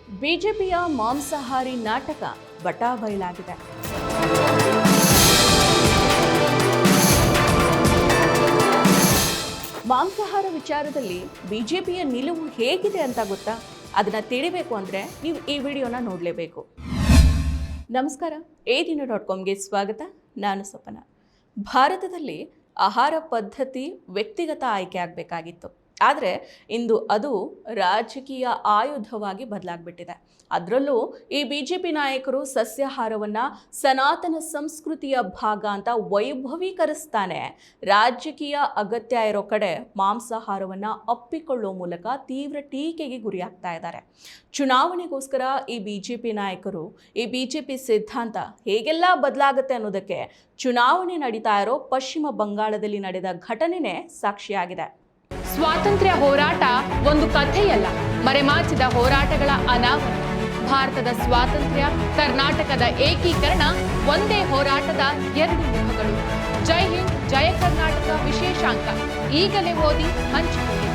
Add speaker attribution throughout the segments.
Speaker 1: ಬಿಜೆಪಿಯ ಮಾಂಸಾಹಾರಿ ನಾಟಕ ಬಟಾಬಯಲಾಗಿದೆ. ಮಾಂಸಾಹಾರ ವಿಚಾರದಲ್ಲಿ ಬಿಜೆಪಿಯ ನಿಲುವು ಹೇಗಿದೆ ಅಂತ ಗೊತ್ತಾ? ಅದನ್ನ ತಿಳಿಬೇಕು ಅಂದ್ರೆ ನೀವು ಈ ವಿಡಿಯೋನ ನೋಡಲೇಬೇಕು. ನಮಸ್ಕಾರ, ADINA.comಗೆ ಸ್ವಾಗತ. ನಾನು ಸಪನ. ಭಾರತದಲ್ಲಿ ಆಹಾರ ಪದ್ಧತಿ ವ್ಯಕ್ತಿಗತ ಆಯ್ಕೆ ಆಗಬೇಕಾಗಿತ್ತು. ಆದರೆ ಇಂದು ಅದು ರಾಜಕೀಯ ಆಯುಧವಾಗಿ ಬದಲಾಗ್ಬಿಟ್ಟಿದೆ. ಅದರಲ್ಲೂ ಈ ಬಿಜೆಪಿ ನಾಯಕರು ಸಸ್ಯಾಹಾರವನ್ನು ಸನಾತನ ಸಂಸ್ಕೃತಿಯ ಭಾಗ ಅಂತ ವೈಭವೀಕರಿಸ್ತಾನೆ ರಾಜಕೀಯ ಅಗತ್ಯ ಇರೋ ಕಡೆ ಮಾಂಸಾಹಾರವನ್ನು ಅಪ್ಪಿಕೊಳ್ಳುವ ಮೂಲಕ ತೀವ್ರ ಟೀಕೆಗೆ ಗುರಿಯಾಗ್ತಾ ಇದ್ದಾರೆ. ಚುನಾವಣೆಗೋಸ್ಕರ ಈ ಬಿಜೆಪಿ ನಾಯಕರು, ಈ ಬಿಜೆಪಿ ಸಿದ್ಧಾಂತ ಹೇಗೆಲ್ಲ ಬದಲಾಗುತ್ತೆ ಅನ್ನೋದಕ್ಕೆ ಚುನಾವಣೆ ನಡೀತಾ ಇರೋ ಪಶ್ಚಿಮ ಬಂಗಾಳದಲ್ಲಿ ನಡೆದ ಘಟನೆನೇ ಸಾಕ್ಷಿಯಾಗಿದೆ.
Speaker 2: ಸ್ವಾತಂತ್ರ್ಯ ಹೋರಾಟ ಒಂದು ಕಥೆಯಲ್ಲ, ಮರೆಮಾಚಿದ ಹೋರಾಟಗಳ ಅನಾವರಣ. ಭಾರತದ ಸ್ವಾತಂತ್ರ್ಯ, ಕರ್ನಾಟಕದ ಏಕೀಕರಣ ಒಂದೇ ಹೋರಾಟದ ಎರಡು ಮುಖಗಳು. ಜೈ ಹಿಂದ್, ಜಯ ಕರ್ನಾಟಕ ವಿಶೇಷಾಂಕ ಈಗಲೇ ಓದಿ ಹಂಚಿಕೊಳ್ಳಿ.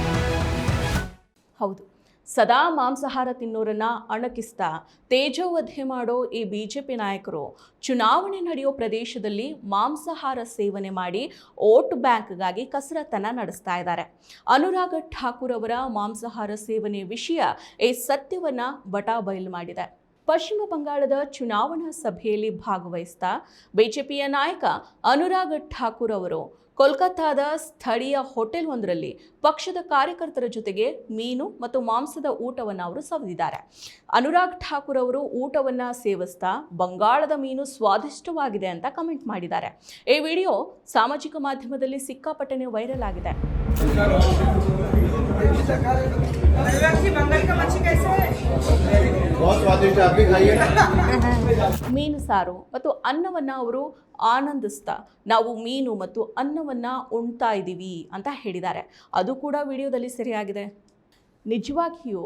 Speaker 1: ಹೌದು, ಸದಾ ಮಾಂಸಾಹಾರ ತಿನ್ನೋರನ್ನ ಅಣಕಿಸ್ತಾ ತೇಜೋವಧೆ ಮಾಡೋ ಈ ಬಿಜೆಪಿ ನಾಯಕರು ಚುನಾವಣೆ ನಡೆಯೋ ಪ್ರದೇಶದಲ್ಲಿ ಮಾಂಸಾಹಾರ ಸೇವನೆ ಮಾಡಿ ವೋಟ್ ಬ್ಯಾಂಕ್ಗಾಗಿ ಕಸರತ್ತನ್ನ ನಡೆಸ್ತಾ ಇದ್ದಾರೆ. ಅನುರಾಗ್ ಠಾಕೂರ್ ಅವರ ಮಾಂಸಾಹಾರ ಸೇವನೆ ವಿಷಯ ಈ ಸತ್ಯವನ್ನ ಬಟಾಬಯಲು ಮಾಡಿದೆ. ಪಶ್ಚಿಮ ಬಂಗಾಳದ ಚುನಾವಣಾ ಸಭೆಯಲ್ಲಿ ಭಾಗವಹಿಸ್ತಾ ಬಿಜೆಪಿಯ ನಾಯಕ ಅನುರಾಗ್ ಠಾಕೂರ್ ಅವರು ಕೋಲ್ಕತ್ತಾದ ಸ್ಥಳೀಯ ಹೋಟೆಲ್ ಒಂದರಲ್ಲಿ ಪಕ್ಷದ ಕಾರ್ಯಕರ್ತರ ಜೊತೆಗೆ ಮೀನು ಮತ್ತು ಮಾಂಸದ ಊಟವನ್ನು ಅವರು ಸವಿದಿದ್ದಾರೆ. ಅನುರಾಗ್ ಠಾಕೂರ್ ಅವರು ಊಟವನ್ನು ಸೇವಿಸ್ತಾ ಬಂಗಾಳದ ಮೀನು ಸ್ವಾದಿಷ್ಟವಾಗಿದೆ ಅಂತ ಕಮೆಂಟ್ ಮಾಡಿದ್ದಾರೆ. ಈ ವಿಡಿಯೋ ಸಾಮಾಜಿಕ ಮಾಧ್ಯಮದಲ್ಲಿ ಸಿಕ್ಕಾಪಟ್ಟೆ ವೈರಲ್ ಆಗಿದೆ. ಮೀನು ಸಾರು ಮತ್ತು ಅನ್ನವನ್ನು ಅವರು ಆನಂದಿಸ್ತಾ ನಾವು ಮೀನು ಮತ್ತು ಅನ್ನವನ್ನು ಉಣ್ತಾ ಇದ್ದೀವಿ ಅಂತ ಹೇಳಿದ್ದಾರೆ. ಅದು ಕೂಡ ವಿಡಿಯೋದಲ್ಲಿ ಸರಿಯಾಗಿದೆ. ನಿಜವಾಗಿಯೂ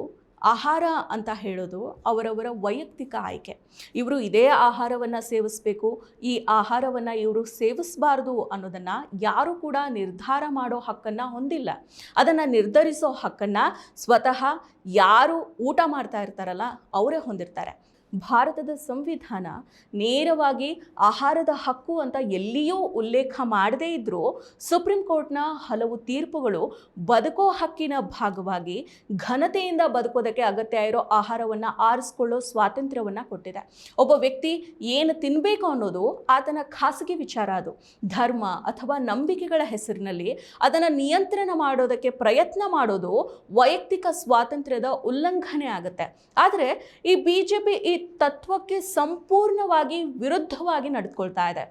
Speaker 1: ಆಹಾರ ಅಂತ ಹೇಳೋದು ಅವರವರ ವೈಯಕ್ತಿಕ ಆಯ್ಕೆ. ಇವರು ಇದೇ ಆಹಾರವನ್ನು ಸೇವಿಸಬೇಕು, ಈ ಆಹಾರವನ್ನು ಇವರು ಸೇವಿಸಬಾರ್ದು ಅನ್ನೋದನ್ನು ಯಾರು ಕೂಡ ನಿರ್ಧಾರ ಮಾಡೋ ಹಕ್ಕನ್ನು ಹೊಂದಿಲ್ಲ. ಅದನ್ನು ನಿರ್ಧರಿಸೋ ಹಕ್ಕನ್ನು ಸ್ವತಃ ಯಾರು ಊಟ ಮಾಡ್ತಾ ಇರ್ತಾರಲ್ಲ ಅವರೇ ಹೊಂದಿರ್ತಾರೆ. ಭಾರತದ ಸಂವಿಧಾನ ನೇರವಾಗಿ ಆಹಾರದ ಹಕ್ಕು ಅಂತ ಎಲ್ಲಿಯೂ ಉಲ್ಲೇಖ ಮಾಡದೇ ಇದ್ದರೂ ಸುಪ್ರೀಂ ಕೋರ್ಟ್ನ ಹಲವು ತೀರ್ಪುಗಳು ಬದುಕೋ ಹಕ್ಕಿನ ಭಾಗವಾಗಿ ಘನತೆಯಿಂದ ಬದುಕೋದಕ್ಕೆ ಅಗತ್ಯ ಇರೋ ಆಹಾರವನ್ನು ಆರಿಸ್ಕೊಳ್ಳೋ ಸ್ವಾತಂತ್ರ್ಯವನ್ನು ಕೊಟ್ಟಿದೆ. ಒಬ್ಬ ವ್ಯಕ್ತಿ ಏನು ತಿನ್ನಬೇಕು ಅನ್ನೋದು ಆತನ ಖಾಸಗಿ ವಿಚಾರ. ಅದು ಧರ್ಮ ಅಥವಾ ನಂಬಿಕೆಗಳ ಹೆಸರಿನಲ್ಲಿ ಅದನ್ನು ನಿಯಂತ್ರಣ ಮಾಡೋದಕ್ಕೆ ಪ್ರಯತ್ನ ಮಾಡೋದು ವೈಯಕ್ತಿಕ ಸ್ವಾತಂತ್ರ್ಯದ ಉಲ್ಲಂಘನೆ ಆಗುತ್ತೆ. ಆದರೆ ಈ ಬಿಜೆಪಿ ಈ ತತ್ವಕ್ಕೆ ಸಂಪೂರ್ಣವಾಗಿ ವಿರುದ್ಧವಾಗಿ ನಡೆದುಕೊಳ್ತಾ ಇದೆ.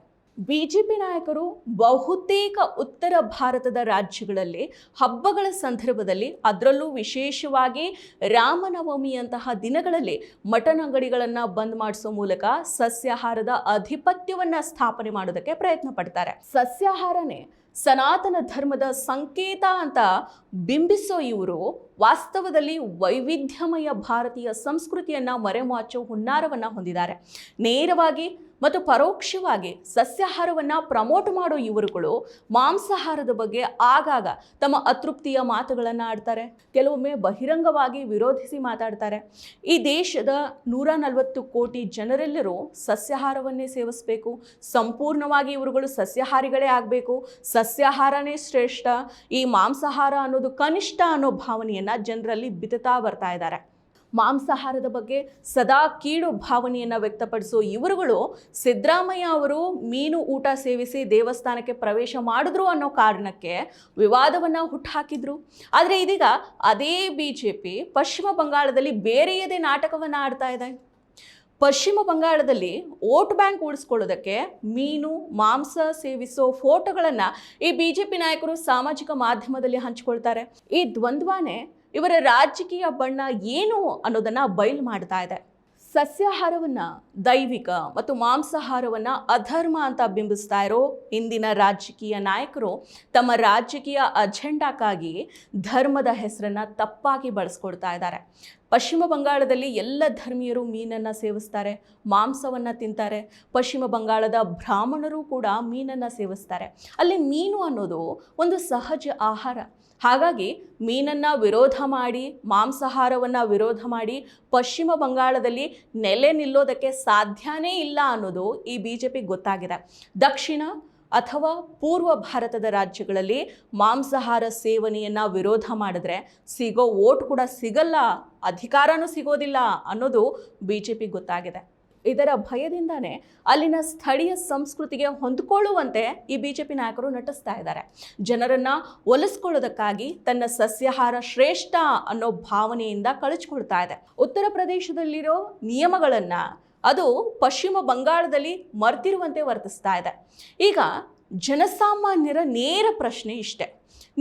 Speaker 1: ಬಿಜೆಪಿ ನಾಯಕರು ಬಹುತೇಕ ಉತ್ತರ ಭಾರತದ ರಾಜ್ಯಗಳಲ್ಲಿ ಹಬ್ಬಗಳ ಸಂದರ್ಭದಲ್ಲಿ, ಅದರಲ್ಲೂ ವಿಶೇಷವಾಗಿ ರಾಮನವಮಿಯಂತಹ ದಿನಗಳಲ್ಲಿ ಮಟನ್ ಅಂಗಡಿಗಳನ್ನು ಬಂದ್ ಮಾಡಿಸೋ ಮೂಲಕ ಸಸ್ಯಾಹಾರದ ಆಧಿಪತ್ಯವನ್ನು ಸ್ಥಾಪನೆ ಮಾಡೋದಕ್ಕೆ ಪ್ರಯತ್ನ ಪಡ್ತಾರೆ. ಸಸ್ಯಾಹಾರನೇ ಸನಾತನ ಧರ್ಮದ ಸಂಕೇತ ಅಂತ ಬಿಂಬಿಸೋ ಇವರು ವಾಸ್ತವದಲ್ಲಿ ವೈವಿಧ್ಯಮಯ ಭಾರತೀಯ ಸಂಸ್ಕೃತಿಯನ್ನು ಮರೆಮಾಚೋ ಹುನ್ನಾರವನ್ನು ಹೊಂದಿದ್ದಾರೆ. ನೇರವಾಗಿ ಮತ್ತು ಪರೋಕ್ಷವಾಗಿ ಸಸ್ಯಾಹಾರವನ್ನು ಪ್ರಮೋಟ್ ಮಾಡೋ ಇವರುಗಳು ಮಾಂಸಾಹಾರದ ಬಗ್ಗೆ ಆಗಾಗ ತಮ್ಮ ಅತೃಪ್ತಿಯ ಮಾತುಗಳನ್ನು ಆಡ್ತಾರೆ. ಕೆಲವೊಮ್ಮೆ ಬಹಿರಂಗವಾಗಿ ವಿರೋಧಿಸಿ ಮಾತಾಡ್ತಾರೆ. ಈ ದೇಶದ 140 ಕೋಟಿ ಜನರೆಲ್ಲರೂ ಸಸ್ಯಾಹಾರವನ್ನೇ ಸೇವಿಸಬೇಕು, ಸಂಪೂರ್ಣವಾಗಿ ಇವರುಗಳು ಸಸ್ಯಾಹಾರಿಗಳೇ ಆಗಬೇಕು, ಸಸ್ಯಾಹಾರನೇ ಶ್ರೇಷ್ಠ, ಈ ಮಾಂಸಾಹಾರ ಅನ್ನೋದು ಕನಿಷ್ಠ ಅನ್ನೋ ಭಾವನೆಯನ್ನು ಜನರಲ್ಲಿ ಬಿತ್ತುತ್ತಾ ಬರ್ತಾ ಇದ್ದಾರೆ. ಮಾಂಸಾಹಾರದ ಬಗ್ಗೆ ಸದಾ ಕೀಳು ಭಾವನೆಯನ್ನು ವ್ಯಕ್ತಪಡಿಸೋ ಇವರುಗಳು ಸಿದ್ದರಾಮಯ್ಯ ಅವರು ಮೀನು ಊಟ ಸೇವಿಸಿ ದೇವಸ್ಥಾನಕ್ಕೆ ಪ್ರವೇಶ ಮಾಡಿದ್ರು ಅನ್ನೋ ಕಾರಣಕ್ಕೆ ವಿವಾದವನ್ನು ಹುಟ್ಟುಹಾಕಿದ್ರು. ಆದರೆ ಇದೀಗ ಅದೇ ಬಿಜೆಪಿ ಪಶ್ಚಿಮ ಬಂಗಾಳದಲ್ಲಿ ಬೇರೆಯದೇ ನಾಟಕವನ್ನು ಆಡ್ತಾ ಇದೆ. ಪಶ್ಚಿಮ ಬಂಗಾಳದಲ್ಲಿ ವೋಟ್ ಬ್ಯಾಂಕ್ ಉಳಿಸ್ಕೊಳ್ಳೋದಕ್ಕೆ ಮೀನು ಮಾಂಸ ಸೇವಿಸೋ ಫೋಟೋಗಳನ್ನು ಈ ಬಿಜೆಪಿ ನಾಯಕರು ಸಾಮಾಜಿಕ ಮಾಧ್ಯಮದಲ್ಲಿ ಹಂಚಿಕೊಳ್ತಾರೆ. ಈ ದ್ವಂದ್ವನೇ ಇವರ ರಾಜಕೀಯ ಬಣ್ಣ ಏನು ಅನ್ನೋದನ್ನು ಬಯಲು ಮಾಡ್ತಾ ಇದೆ. ಸಸ್ಯಾಹಾರವನ್ನು ದೈವಿಕ ಮತ್ತು ಮಾಂಸಾಹಾರವನ್ನು ಅಧರ್ಮ ಅಂತ ಬಿಂಬಿಸ್ತಾ ಇರೋ ಇಂದಿನ ರಾಜಕೀಯ ನಾಯಕರು ತಮ್ಮ ರಾಜಕೀಯ ಅಜೆಂಡಾಕ್ಕಾಗಿ ಧರ್ಮದ ಹೆಸರನ್ನು ತಪ್ಪಾಗಿ ಬಳಸ್ಕೊಳ್ತಾ ಇದ್ದಾರೆ. ಪಶ್ಚಿಮ ಬಂಗಾಳದಲ್ಲಿ ಎಲ್ಲ ಧರ್ಮೀಯರು ಮೀನನ್ನು ಸೇವಿಸ್ತಾರೆ, ಮಾಂಸವನ್ನು ತಿಂತಾರೆ. ಪಶ್ಚಿಮ ಬಂಗಾಳದ ಬ್ರಾಹ್ಮಣರು ಕೂಡ ಮೀನನ್ನು ಸೇವಿಸ್ತಾರೆ. ಅಲ್ಲಿ ಮೀನು ಅನ್ನೋದು ಒಂದು ಸಹಜ ಆಹಾರ. ಹಾಗಾಗಿ ಮೀನನ್ನು ವಿರೋಧ ಮಾಡಿ, ಮಾಂಸಾಹಾರವನ್ನು ವಿರೋಧ ಮಾಡಿ ಪಶ್ಚಿಮ ಬಂಗಾಳದಲ್ಲಿ ನೆಲೆ ನಿಲ್ಲೋದಕ್ಕೆ ಸಾಧ್ಯನೇ ಇಲ್ಲ ಅನ್ನೋದು ಈ BJP ಗೊತ್ತಾಗಿದೆ. ದಕ್ಷಿಣ ಅಥವಾ ಪೂರ್ವ ಭಾರತದ ರಾಜ್ಯಗಳಲ್ಲಿ ಮಾಂಸಾಹಾರ ಸೇವನೆಯನ್ನು ವಿರೋಧ ಮಾಡಿದ್ರೆ ಸಿಗೋ ವೋಟ್ ಕೂಡ ಸಿಗಲ್ಲ, ಅಧಿಕಾರನೂ ಸಿಗೋದಿಲ್ಲ ಅನ್ನೋದು BJP ಗೊತ್ತಾಗಿದೆ. ಇದರ ಭಯದಿಂದಾನೇ ಅಲ್ಲಿನ ಸ್ಥಳೀಯ ಸಂಸ್ಕೃತಿಗೆ ಹೊಂದಿಕೊಳ್ಳುವಂತೆ ಈ BJP ನಾಯಕರು ನಟಿಸ್ತಾ ಇದ್ದಾರೆ. ಜನರನ್ನು ಒಲಿಸ್ಕೊಳ್ಳೋದಕ್ಕಾಗಿ ತನ್ನ ಸಸ್ಯಾಹಾರ ಶ್ರೇಷ್ಠ ಅನ್ನೋ ಭಾವನೆಯಿಂದ ಕಳಚಿಕೊಳ್ತಾ ಇದೆ. ಉತ್ತರ ಪ್ರದೇಶದಲ್ಲಿರೋ ನಿಯಮಗಳನ್ನು ಅದು ಪಶ್ಚಿಮ ಬಂಗಾಳದಲ್ಲಿ ಮರ್ತಿರುವಂತೆ ವರ್ತಿಸ್ತಾ ಇದೆ. ಈಗ ಜನಸಾಮಾನ್ಯರ ನೇರ ಪ್ರಶ್ನೆ ಇಷ್ಟೆ,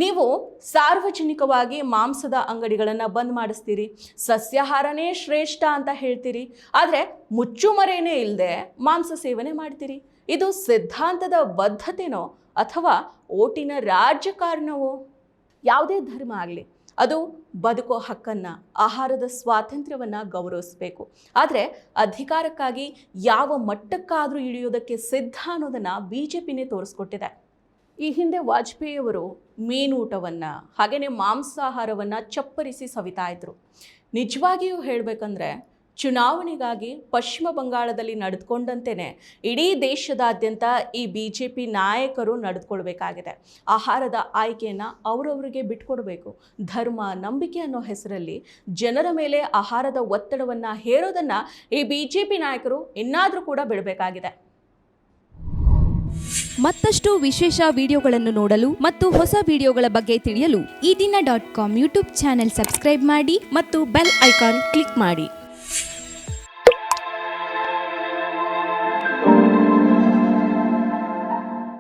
Speaker 1: ನೀವು ಸಾರ್ವಜನಿಕವಾಗಿ ಮಾಂಸದ ಅಂಗಡಿಗಳನ್ನು ಬಂದ್ ಮಾಡಿಸ್ತೀರಿ, ಸಸ್ಯಾಹಾರನೇ ಶ್ರೇಷ್ಠ ಅಂತ ಹೇಳ್ತೀರಿ, ಆದರೆ ಮುಚ್ಚುಮರೆಯೇ ಇಲ್ಲದೆ ಮಾಂಸ ಸೇವನೆ ಮಾಡ್ತೀರಿ. ಇದು ಸಿದ್ಧಾಂತದ ಬದ್ಧತೆನೋ ಅಥವಾ ಓಟಿನ ರಾಜಕಾರಣವೋ? ಯಾವುದೇ ಧರ್ಮ ಆಗಲಿ, ಅದು ಬದುಕೋ ಹಕ್ಕನ್ನು, ಆಹಾರದ ಸ್ವಾತಂತ್ರ್ಯವನ್ನು ಗೌರವಿಸಬೇಕು. ಆದರೆ ಅಧಿಕಾರಕ್ಕಾಗಿ ಯಾವ ಮಟ್ಟಕ್ಕಾದರೂ ಇಳಿಯೋದಕ್ಕೆ ಸಿದ್ಧ ಅನ್ನೋದನ್ನು BJPನೇ ತೋರಿಸ್ಕೊಟ್ಟಿದೆ. ಈ ಹಿಂದೆ ವಾಜಪೇಯಿ ಅವರು ಮೀನೂಟವನ್ನು ಹಾಗೆಯೇ ಮಾಂಸಾಹಾರವನ್ನು ಚಪ್ಪರಿಸಿ ಸವಿತಾ ಇದ್ರು. ನಿಜವಾಗಿಯೂ ಹೇಳಬೇಕಂದ್ರೆ ಚುನಾವಣೆಗಾಗಿ ಪಶ್ಚಿಮ ಬಂಗಾಳದಲ್ಲಿ ನಡೆದುಕೊಂಡಂತೆಯೇ ಇಡೀ ದೇಶದಾದ್ಯಂತ ಈ BJP ನಾಯಕರು ನಡೆದುಕೊಳ್ಬೇಕಾಗಿದೆ. ಆಹಾರದ ಆಯ್ಕೆಯನ್ನು ಅವರವರಿಗೆ ಬಿಟ್ಕೊಡ್ಬೇಕು. ಧರ್ಮ, ನಂಬಿಕೆ ಅನ್ನೋ ಹೆಸರಲ್ಲಿ ಜನರ ಮೇಲೆ ಆಹಾರದ ಒತ್ತಡವನ್ನು ಹೇರೋದನ್ನು ಈ BJP ನಾಯಕರು ಇನ್ನಾದರೂ ಕೂಡ ಬಿಡಬೇಕಾಗಿದೆ.
Speaker 3: ಮತ್ತಷ್ಟು ವಿಶೇಷ ವಿಡಿಯೋಗಳನ್ನು ನೋಡಲು ಮತ್ತು ಹೊಸ ವಿಡಿಯೋಗಳ ಬಗ್ಗೆ ತಿಳಿಯಲು
Speaker 4: ಈ ದಿನ .com ಯೂಟ್ಯೂಬ್ ಚಾನೆಲ್ ಸಬ್ಸ್ಕ್ರೈಬ್ ಮಾಡಿ
Speaker 3: ಮತ್ತು ಬೆಲ್ ಐಕಾನ್ ಕ್ಲಿಕ್ ಮಾಡಿ.